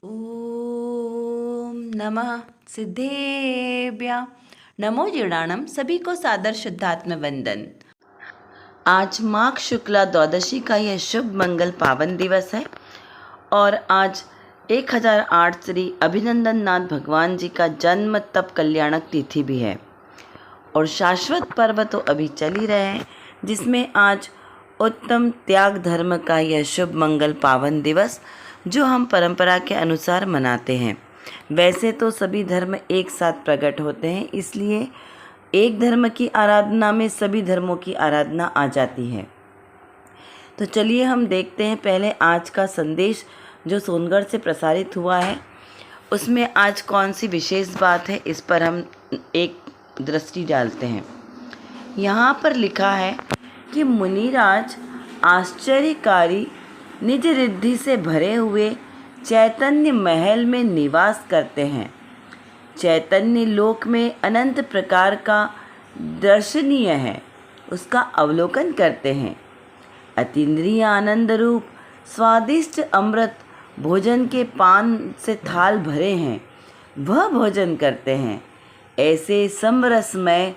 ओम नमः सिद्धेभ्य नमो जीर्णाणम। सभी को सादर शुद्धात्म वंदन। आज माघ शुक्ला द्वादशी का यह शुभ मंगल पावन दिवस है और आज 1008 श्री अभिनंदन नाथ भगवान जी का जन्म तप कल्याणक तिथि भी है और शाश्वत पर्व तो अभी चल ही रहे हैं, जिसमें आज उत्तम त्याग धर्म का यह शुभ मंगल पावन दिवस जो हम परंपरा के अनुसार मनाते हैं। वैसे तो सभी धर्म एक साथ प्रकट होते हैं, इसलिए एक धर्म की आराधना में सभी धर्मों की आराधना आ जाती है। तो चलिए हम देखते हैं पहले आज का संदेश जो सोनगढ़ से प्रसारित हुआ है, उसमें आज कौन सी विशेष बात है, इस पर हम एक दृष्टि डालते हैं। यहाँ पर लिखा है कि मुनिराज आश्चर्यकारी निज रिद्धि से भरे हुए चैतन्य महल में निवास करते हैं। चैतन्य लोक में अनंत प्रकार का दर्शनीय है, उसका अवलोकन करते हैं। अतीन्द्रिय आनंद रूप स्वादिष्ट अमृत भोजन के पान से थाल भरे हैं, वह भोजन करते हैं। ऐसे समरसमय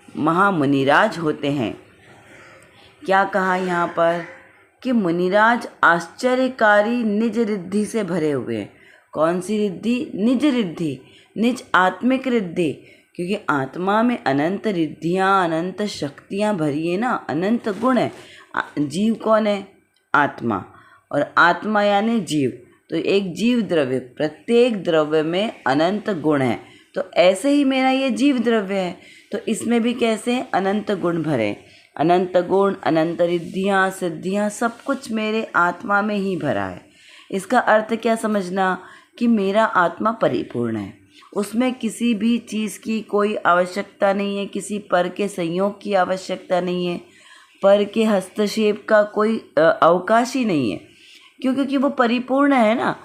महामुनिराज होते हैं। क्या कहा यहाँ पर कि मुनिराज आश्चर्यकारी निज रिद्धि से भरे हुए हैं। कौन सी रिद्धि? निज रिद्धि, निज आत्मिक रिद्धि, क्योंकि आत्मा में अनंत रिद्धियाँ अनंत शक्तियाँ भरी है ना, अनंत गुण है। जीव कौन है? आत्मा, और आत्मा यानी जीव। तो एक जीव द्रव्य, प्रत्येक द्रव्य में अनंत गुण है। तो ऐसे ही मेरा ये जीव द्रव्य है, तो इसमें भी कैसे हैं? अनंत गुण भरे, अनंत गुण, अनंत रिद्धियाँ सिद्धियाँ, सब कुछ मेरे आत्मा में ही भरा है। इसका अर्थ क्या समझना कि मेरा आत्मा परिपूर्ण है, उसमें किसी भी चीज़ की कोई आवश्यकता नहीं है, किसी पर के संयोग की आवश्यकता नहीं है, पर के हस्तक्षेप का कोई अवकाश ही नहीं है, क्योंकि वो परिपूर्ण है ना।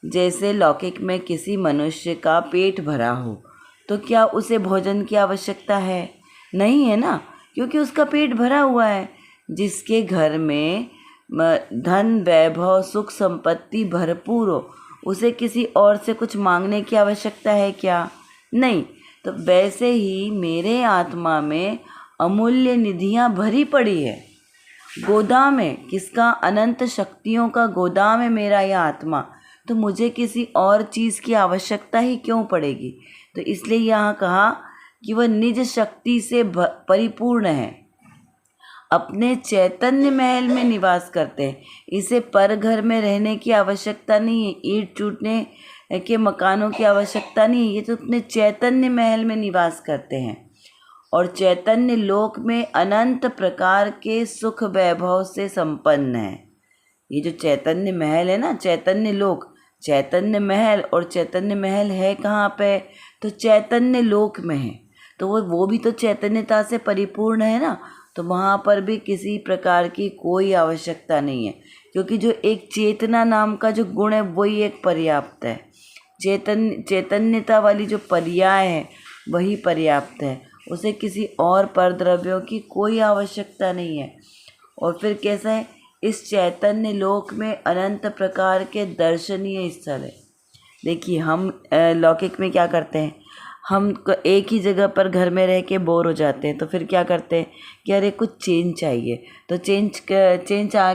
जैसे लौकिक में किसी मनुष्य का पेट भरा हो तो क्या उसे भोजन की आवश्यकता है? नहीं है ना, क्योंकि उसका पेट भरा हुआ है। जिसके घर में धन वैभव सुख संपत्ति भरपूर हो, उसे किसी और से कुछ मांगने की आवश्यकता है क्या? नहीं। तो वैसे ही मेरे आत्मा में अमूल्य निधियाँ भरी पड़ी है, गोदाम है। किसका? अनंत शक्तियों का गोदाम है मेरा यह आत्मा। तो मुझे किसी और चीज़ की आवश्यकता ही क्यों पड़ेगी? तो इसलिए यहाँ कहा कि वह निज शक्ति से परिपूर्ण है, अपने चैतन्य महल में निवास करते हैं। इसे पर घर में रहने की आवश्यकता नहीं है, ईंट टूटने के मकानों की आवश्यकता नहीं है। ये तो अपने चैतन्य महल में निवास करते हैं और चैतन्य लोक में अनंत प्रकार के सुख वैभव से संपन्न है। ये जो चैतन्य महल है ना, चैतन्य लोक, चैतन्य महल, और चैतन्य महल है कहाँ पे? तो चैतन्य लोक में है। तो वो भी तो चैतन्यता से परिपूर्ण है ना, तो वहाँ पर भी किसी प्रकार की कोई आवश्यकता नहीं है, क्योंकि जो एक चेतना नाम का जो गुण है वही एक पर्याप्त है। चैतन्यता वाली जो पर्याय है वही पर्याप्त है, उसे किसी और परद्रव्यों की कोई आवश्यकता नहीं है। और फिर कैसा है? इस चैतन्य लोक में अनंत प्रकार के दर्शनीय स्थल है। देखिए, हम लौकिक में क्या करते हैं, हम एक ही जगह पर घर में रह के बोर हो जाते हैं, तो फिर क्या करते हैं कि अरे कुछ चेंज चाहिए। तो चेंज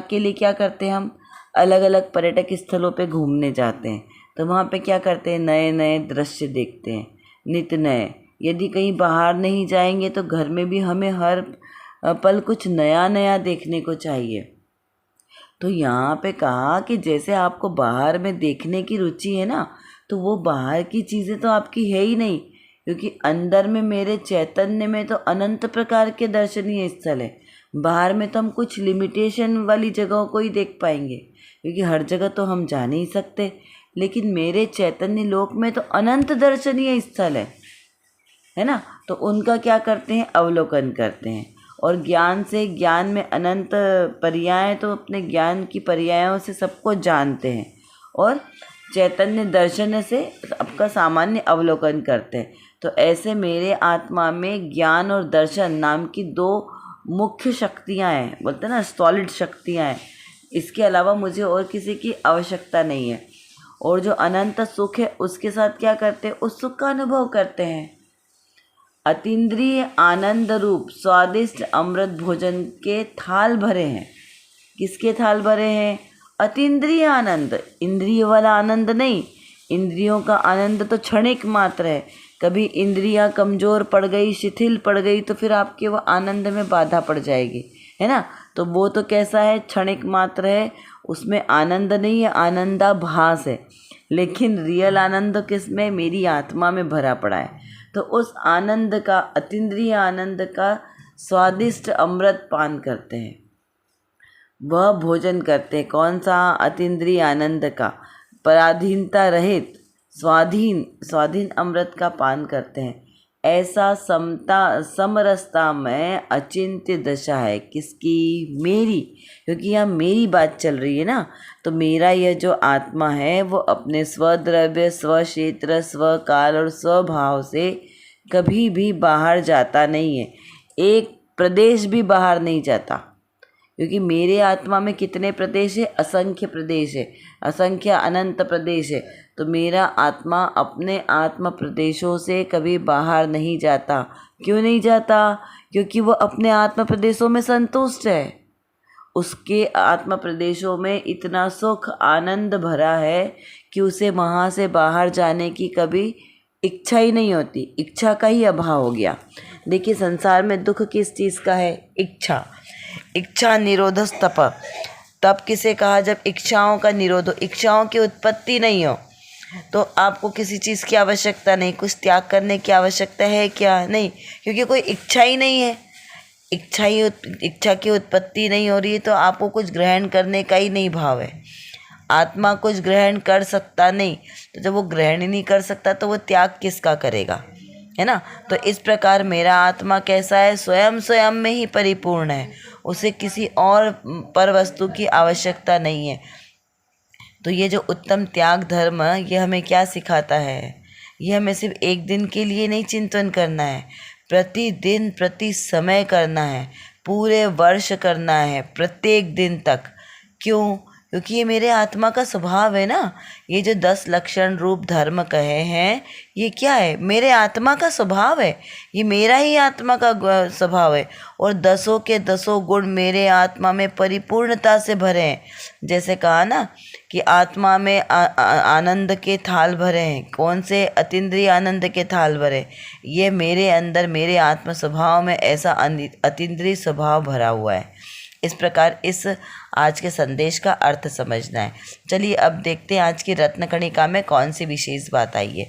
के लिए क्या करते हैं, हम अलग अलग पर्यटक स्थलों पे घूमने जाते हैं। तो वहाँ पे क्या करते हैं, नए नए दृश्य देखते हैं, नित्य नए। यदि कहीं बाहर नहीं जाएंगे तो घर में भी हमें हर पल कुछ नया नया देखने को चाहिए। तो यहाँ पे कहा कि जैसे आपको बाहर में देखने की रुचि है ना, तो वो बाहर की चीज़ें तो आपकी है ही नहीं, क्योंकि अंदर में मेरे चैतन्य में तो अनंत प्रकार के दर्शनीय स्थल है। बाहर में तो हम कुछ लिमिटेशन वाली जगहों को ही देख पाएंगे, क्योंकि हर जगह तो हम जा नहीं सकते। लेकिन मेरे चैतन्य लोक में तो अनंत दर्शनीय स्थल है ना। तो उनका क्या करते हैं? अवलोकन करते हैं। और ज्ञान से, ज्ञान में अनंत पर्याय, तो अपने ज्ञान की पर्यायों से सबको जानते हैं और चैतन्य दर्शन से आपका सामान्य अवलोकन करते हैं। तो ऐसे मेरे आत्मा में ज्ञान और दर्शन नाम की दो मुख्य शक्तियाँ हैं, बोलते हैं ना, सॉलिड शक्तियाँ हैं। इसके अलावा मुझे और किसी की आवश्यकता नहीं है। और जो अनंत सुख है उसके साथ क्या करते हैं, उस सुख का अनुभव करते हैं। अतीन्द्रिय आनंद रूप स्वादिष्ट अमृत भोजन के थाल भरे हैं। किसके थाल भरे हैं? अतीन्द्रिय आनंद, इंद्रिय वाला आनंद नहीं। इंद्रियों का आनंद तो क्षणिक मात्र है। कभी इंद्रियां कमज़ोर पड़ गई, शिथिल पड़ गई, तो फिर आपके वो आनंद में बाधा पड़ जाएगी, है ना। तो वो तो कैसा है, क्षणिक मात्र है, उसमें आनंद नहीं है, आनंदाभास है। लेकिन रियल आनंद किस में? मेरी आत्मा में भरा पड़ा है। तो उस आनंद का, अतीन्द्रिय आनंद का स्वादिष्ट अमृत पान करते हैं, वह भोजन करते हैं। कौन सा? अतीन्द्रिय आनंद का, पराधीनता रहित स्वाधीन अमृत का पान करते हैं। ऐसा समरसता में अचिंत्य दशा है। किसकी? मेरी। क्योंकि यहाँ मेरी बात चल रही है ना, तो मेरा यह जो आत्मा है वो अपने स्वद्रव्य, स्वक्षेत्र, स्वकाल और स्वभाव से कभी भी बाहर जाता नहीं है। एक प्रदेश भी बाहर नहीं जाता। क्योंकि मेरे आत्मा में कितने प्रदेश है? असंख्य प्रदेश है, असंख्य अनंत प्रदेश है। तो मेरा आत्मा अपने आत्म प्रदेशों से कभी बाहर नहीं जाता। क्यों नहीं जाता? क्योंकि वो अपने आत्म प्रदेशों में संतुष्ट है। उसके आत्म प्रदेशों में इतना सुख आनंद भरा है कि उसे वहाँ से बाहर जाने की कभी इच्छा ही नहीं होती। इच्छा का ही अभाव हो गया। देखिए, संसार में दुख किस चीज़ का है? इच्छा निरोधस तप। तप किसे कहा? जब इच्छाओं का निरोध हो, इच्छाओं की उत्पत्ति नहीं हो, तो आपको किसी चीज़ की आवश्यकता नहीं, कुछ त्याग करने की आवश्यकता है क्या? नहीं, क्योंकि कोई इच्छा ही नहीं है। इच्छा की उत्पत्ति नहीं हो रही है, तो आपको कुछ ग्रहण करने का ही नहीं भाव है। आत्मा कुछ ग्रहण कर सकता नहीं, तो जब वो ग्रहण ही नहीं कर सकता तो वो त्याग किसका करेगा, है ना। तो इस प्रकार मेरा आत्मा कैसा है? स्वयं में ही परिपूर्ण है। उसे किसी और पर वस्तु की आवश्यकता नहीं है। तो ये जो उत्तम त्याग धर्म, ये हमें क्या सिखाता है? ये हमें सिर्फ एक दिन के लिए नहीं चिंतन करना है, प्रतिदिन प्रति समय करना है, पूरे वर्ष करना है, प्रत्येक दिन तक। क्यों? क्योंकि ये मेरे आत्मा का स्वभाव है ना। ये जो 10 लक्षण रूप धर्म कहे हैं, ये क्या है? मेरे आत्मा का स्वभाव है। ये मेरा ही आत्मा का स्वभाव है। और 10 के 10 गुण मेरे आत्मा में परिपूर्णता से भरे हैं। जैसे कहा ना कि आत्मा में आनंद के थाल भरे हैं। कौन से? अतीन्द्रिय आनंद के थाल भरे। ये मेरे अंदर, मेरे आत्म स्वभाव में ऐसा अतीन्द्रिय स्वभाव भरा हुआ है। इस प्रकार इस आज के संदेश का अर्थ समझना है। चलिए अब देखते हैं आज की रत्नकणिका में कौन सी विशेष बात आई है।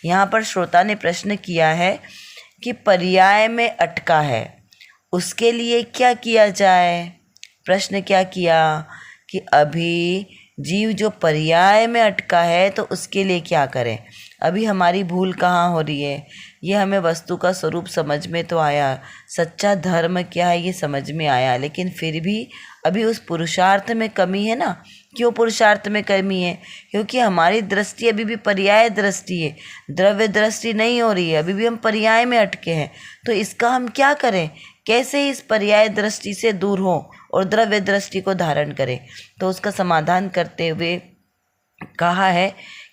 यहाँ पर श्रोता ने प्रश्न किया है कि पर्याय में अटका है, उसके लिए क्या किया जाए। प्रश्न क्या किया कि अभी जीव जो पर्याय में अटका है तो उसके लिए क्या करें। अभी हमारी भूल कहाँ हो रही है? ये हमें वस्तु का स्वरूप समझ में तो आया, सच्चा धर्म क्या है ये समझ में आया, लेकिन फिर भी अभी उस पुरुषार्थ में कमी है ना। क्यों पुरुषार्थ में कमी है? क्योंकि हमारी दृष्टि अभी भी पर्याय दृष्टि है, द्रव्य दृष्टि नहीं हो रही है। अभी भी हम पर्याय में अटके हैं। तो इसका हम क्या करें? कैसे इस पर्याय दृष्टि से दूर हों और द्रव्य दृष्टि को धारण करें? तो उसका समाधान करते हुए कहा है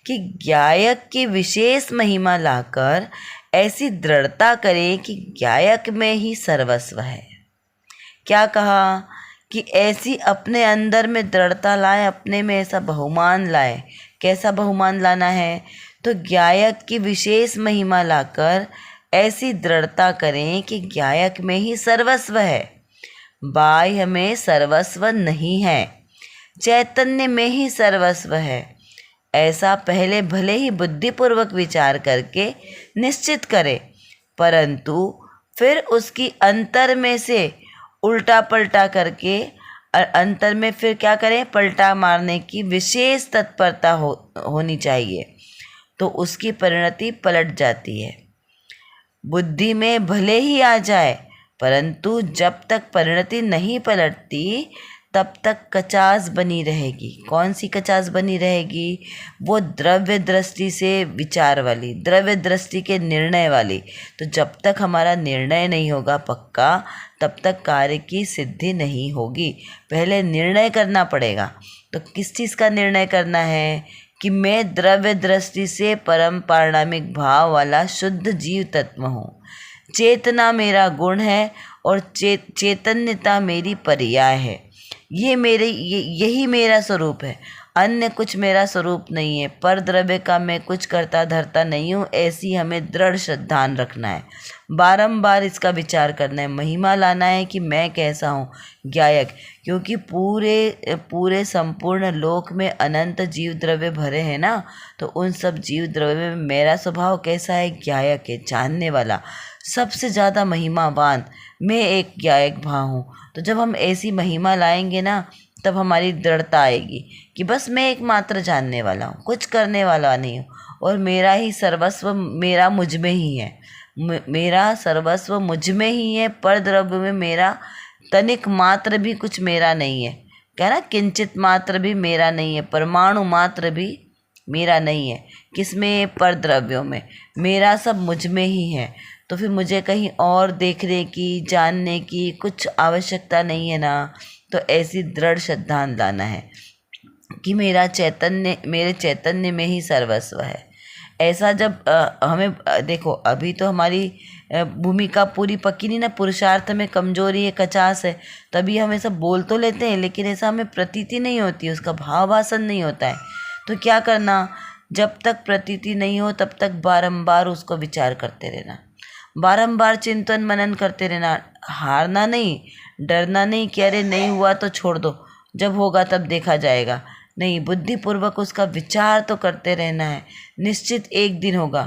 कि गायक की विशेष महिमा लाकर ऐसी दृढ़ता करें कि गायक में ही सर्वस्व है। क्या कहा? कि ऐसी अपने अंदर में दृढ़ता लाए, अपने में ऐसा बहुमान लाए। कैसा बहुमान लाना है? तो गायक की विशेष महिमा लाकर ऐसी दृढ़ता करें कि गायक में ही सर्वस्व है, बाह्य में सर्वस्व नहीं है, चैतन्य में ही सर्वस्व है। ऐसा पहले भले ही बुद्धिपूर्वक विचार करके निश्चित करे, परंतु फिर उसकी अंतर में से उल्टा पलटा करके और अंतर में फिर क्या करें? पलटा मारने की विशेष तत्परता होनी चाहिए, तो उसकी परिणति पलट जाती है। बुद्धि में भले ही आ जाए, परंतु जब तक परिणति नहीं पलटती तब तक कचास बनी रहेगी। कौन सी कचास बनी रहेगी? वो द्रव्य दृष्टि से विचार वाली, द्रव्य दृष्टि के निर्णय वाली। तो जब तक हमारा निर्णय नहीं होगा पक्का, तब तक कार्य की सिद्धि नहीं होगी। पहले निर्णय करना पड़ेगा। तो किस चीज़ का निर्णय करना है? कि मैं द्रव्य दृष्टि से परम पारणामिक भाव वाला शुद्ध जीव तत्व हूँ। चेतना मेरा गुण है और चैतन्यता मेरी पर्याय है। यही मेरा स्वरूप है, अन्य कुछ मेरा स्वरूप नहीं है। पर द्रव्य का मैं कुछ करता धरता नहीं हूँ, ऐसी हमें दृढ़ श्रद्धान रखना है। बारंबार इसका विचार करना है, महिमा लाना है कि मैं कैसा हूँ, ज्ञायक। क्योंकि पूरे संपूर्ण लोक में अनंत जीव द्रव्य भरे हैं ना, तो उन सब जीव द्रव्य में मेरा स्वभाव कैसा है, ज्ञायक है, जानने वाला, सबसे ज़्यादा महिमावान। मैं एक ज्ञायक भाव हूँ। तो जब हम ऐसी महिमा लाएंगे ना, तब हमारी दृढ़ता आएगी कि बस मैं एकमात्र जानने वाला हूँ, कुछ करने वाला नहीं हूँ, और मेरा ही सर्वस्व मेरा मुझ में ही है। मेरा सर्वस्व मुझ में ही है। पर द्रव्य में मेरा तनिक मात्र भी कुछ मेरा नहीं है। कहना किंचित मात्र भी मेरा नहीं है, परमाणु मात्र भी मेरा नहीं है। किसमें? पर द्रव्यों में। मेरा सब मुझ में ही है। तो फिर मुझे कहीं और देखने की, जानने की कुछ आवश्यकता नहीं है ना। तो ऐसी दृढ़ श्रद्धा लाना है कि मेरे चैतन्य में ही सर्वस्व है। ऐसा जब हमें देखो, अभी तो हमारी भूमिका पूरी पक्की नहीं ना, पुरुषार्थ में कमजोरी है, कचास है, तभी हम ऐसा बोल तो लेते हैं, लेकिन ऐसा हमें प्रतीति नहीं होती, उसका भाव भाषण नहीं होता है। तो क्या करना, जब तक प्रतीति नहीं हो तब तक बारंबार उसको विचार करते रहना, बारंबार चिंतन मनन करते रहना। हारना नहीं, डरना नहीं कि अरे नहीं हुआ तो छोड़ दो, जब होगा तब देखा जाएगा। नहीं, बुद्धिपूर्वक उसका विचार तो करते रहना है। निश्चित एक दिन होगा।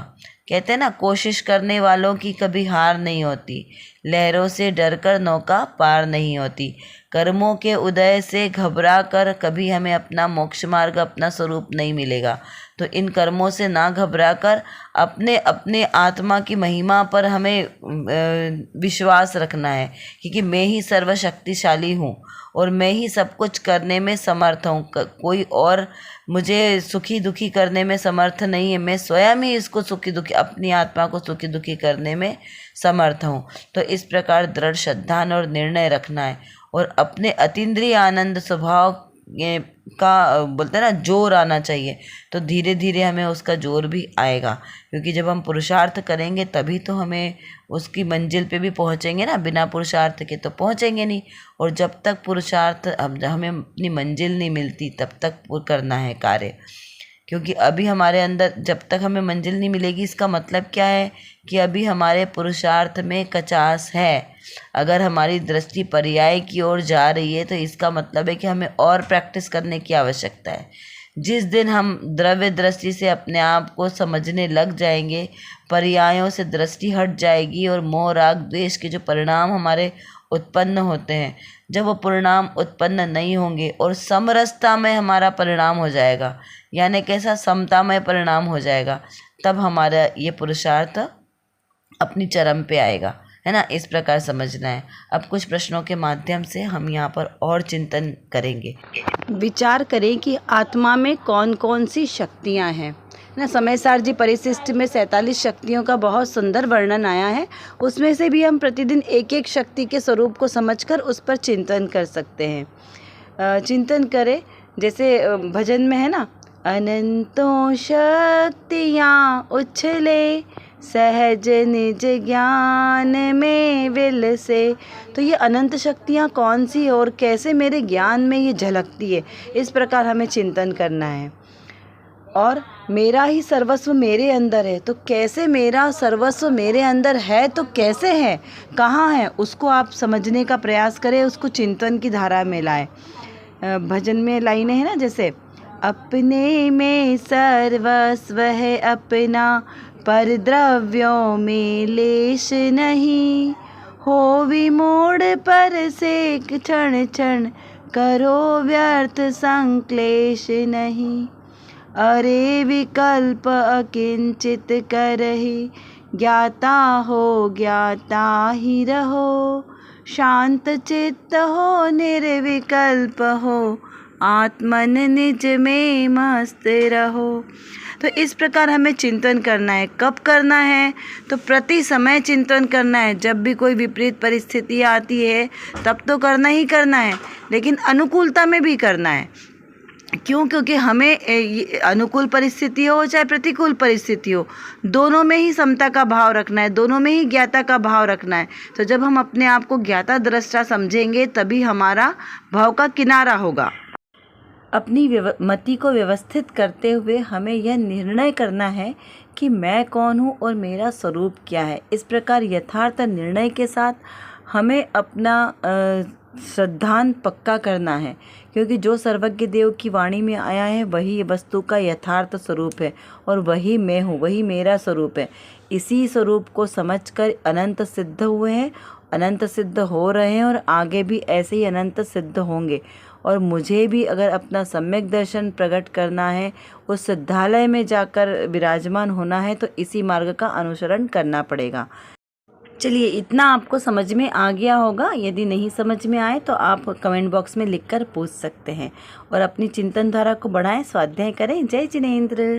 कहते हैं ना, कोशिश करने वालों की कभी हार नहीं होती, लहरों से डरकर नौका पार नहीं होती। कर्मों के उदय से घबरा कर कभी हमें अपना मोक्ष मार्ग, अपना स्वरूप नहीं मिलेगा। तो इन कर्मों से ना घबरा कर अपने आत्मा की महिमा पर हमें विश्वास रखना है, क्योंकि मैं ही सर्वशक्तिशाली हूँ और मैं ही सब कुछ करने में समर्थ हूँ। कोई और मुझे सुखी दुखी करने में समर्थ नहीं है। मैं स्वयं ही इसको सुखी दुखी, अपनी आत्मा को सुखी दुखी करने में समर्थ हूँ। तो इस प्रकार दृढ़ श्रद्धा और निर्णय रखना है, और अपने अतीन्द्रिय आनंद स्वभाव का बोलते हैं ना, जोर आना चाहिए। तो धीरे धीरे हमें उसका जोर भी आएगा, क्योंकि जब हम पुरुषार्थ करेंगे तभी तो हमें उसकी मंजिल पे भी पहुंचेंगे ना। बिना पुरुषार्थ के तो पहुंचेंगे नहीं। और जब तक पुरुषार्थ हमें अपनी मंजिल नहीं मिलती, तब तक करना है कार्य। क्योंकि अभी हमारे अंदर जब तक हमें मंजिल नहीं मिलेगी, इसका मतलब क्या है कि अभी हमारे पुरुषार्थ में कचास है। अगर हमारी दृष्टि पर्याय की ओर जा रही है, तो इसका मतलब है कि हमें और प्रैक्टिस करने की आवश्यकता है। जिस दिन हम द्रव्य दृष्टि से अपने आप को समझने लग जाएंगे, पर्यायों से दृष्टि हट जाएगी, और मोह राग द्वेष के जो परिणाम हमारे उत्पन्न होते हैं, जब वो परिणाम उत्पन्न नहीं होंगे और समरसता में हमारा परिणाम हो जाएगा, यानी कैसा, समतामय परिणाम हो जाएगा, तब हमारा ये पुरुषार्थ अपनी चरम पे आएगा, है ना। इस प्रकार समझना है। अब कुछ प्रश्नों के माध्यम से हम यहाँ पर और चिंतन करेंगे। विचार करें कि आत्मा में कौन कौन सी शक्तियाँ हैं ना। समय सार जी परिशिष्ट में 47 शक्तियों का बहुत सुंदर वर्णन आया है। उसमें से भी हम प्रतिदिन एक एक शक्ति के स्वरूप को समझकर उस पर चिंतन कर सकते हैं। चिंतन करें, जैसे भजन में है ना, अनंतों शक्तियाँ उछले सहज निज ज्ञान में विल से। तो ये अनंत शक्तियाँ कौन सी और कैसे मेरे ज्ञान में ये झलकती है, इस प्रकार हमें चिंतन करना है। और मेरा ही सर्वस्व मेरे अंदर है, तो कैसे मेरा सर्वस्व मेरे अंदर है, तो कैसे है, कहाँ है, उसको आप समझने का प्रयास करें, उसको चिंतन की धारा में लाएं। भजन में लाइनें हैं ना, जैसे अपने में सर्वस्व है अपना, पर द्रव्यों में लेश नहीं, हो विमूढ़ पर से क्षण क्षण, करो व्यर्थ संक्लेश नहीं। अरे विकल्प अकिंचित करहि, ज्ञाता हो ज्ञाता ही रहो, शांत चित्त हो निर्विकल्प हो, आत्मन निज में मस्त रहो। तो इस प्रकार हमें चिंतन करना है। कब करना है? तो प्रति समय चिंतन करना है। जब भी कोई विपरीत परिस्थिति आती है तब तो करना ही करना है, लेकिन अनुकूलता में भी करना है। क्यों? क्योंकि हमें ये अनुकूल परिस्थिति हो चाहे प्रतिकूल परिस्थिति हो, दोनों में ही समता का भाव रखना है, दोनों में ही ज्ञाता का भाव रखना है। तो जब हम अपने आप को ज्ञाता दृष्टा समझेंगे तभी हमारा भाव का किनारा होगा। अपनी मति को व्यवस्थित करते हुए हमें यह निर्णय करना है कि मैं कौन हूँ और मेरा स्वरूप क्या है। इस प्रकार यथार्थ निर्णय के साथ हमें अपना श्रद्धांत पक्का करना है, क्योंकि जो सर्वज्ञ देव की वाणी में आया है वही वस्तु का यथार्थ स्वरूप है और वही मैं हूँ, वही मेरा स्वरूप है। इसी स्वरूप को समझकर अनंत सिद्ध हुए हैं, अनंत सिद्ध हो रहे हैं और आगे भी ऐसे ही अनंत सिद्ध होंगे। और मुझे भी अगर अपना सम्यक दर्शन प्रकट करना है, उस सिद्धालय में जाकर विराजमान होना है, तो इसी मार्ग का अनुसरण करना पड़ेगा। चलिए, इतना आपको समझ में आ गया होगा। यदि नहीं समझ में आए तो आप कमेंट बॉक्स में लिखकर पूछ सकते हैं और अपनी चिंतन धारा को बढ़ाएं, स्वाध्याय करें। जय जिनेंद्र।